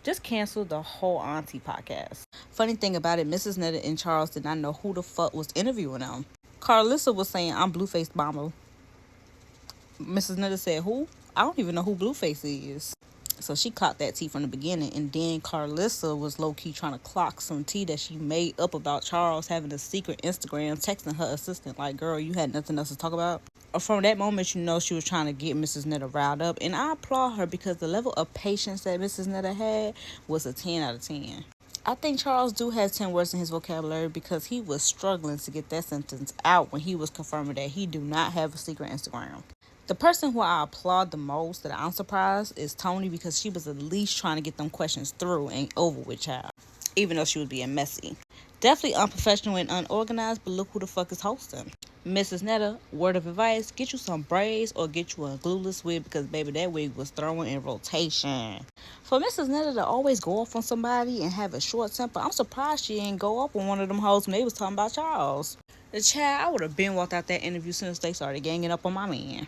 Just cancel the whole Auntie podcast. Funny thing about it, Mrs. Netta and Charles did not know who the fuck was interviewing them. Carlissa was saying, I'm Blueface Mama. Mrs. Netta said, who? I don't even know who Blueface is. So she clocked that tea from the beginning. And then Carlissa was low-key trying to clock some tea that she made up about Charles having a secret Instagram, texting her assistant like, girl, you had nothing else to talk about. From that moment, you know she was trying to get Mrs. Netta riled up. And I applaud her because the level of patience that Mrs. Netta had was a 10 out of 10. I think Charles do have 10 words in his vocabulary because he was struggling to get that sentence out when he was confirming that he do not have a secret Instagram. The person who I applaud the most that I'm surprised is Tony because she was at least trying to get them questions through and over with, child. Even though she was being messy. Definitely unprofessional and unorganized, but look who the fuck is hosting. Mrs. Netta, word of advice, get you some braids or get you a glueless wig because, baby, that wig was throwing in rotation. For Mrs. Netta to always go off on somebody and have a short temper, I'm surprised she didn't go up on one of them hoes when they was talking about Charles. The child, I would have been walked out that interview since they started ganging up on my man.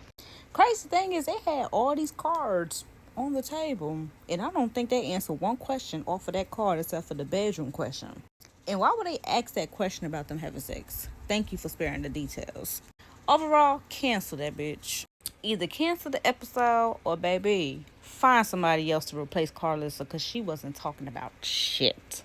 Crazy thing is, they had all these cards on the table, and I don't think they answered one question off of that card except for the bedroom question. And why would they ask that question about them having sex? Thank you for sparing the details. Overall, cancel that bitch. Either cancel the episode or, baby, find somebody else to replace Carlissa because she wasn't talking about shit.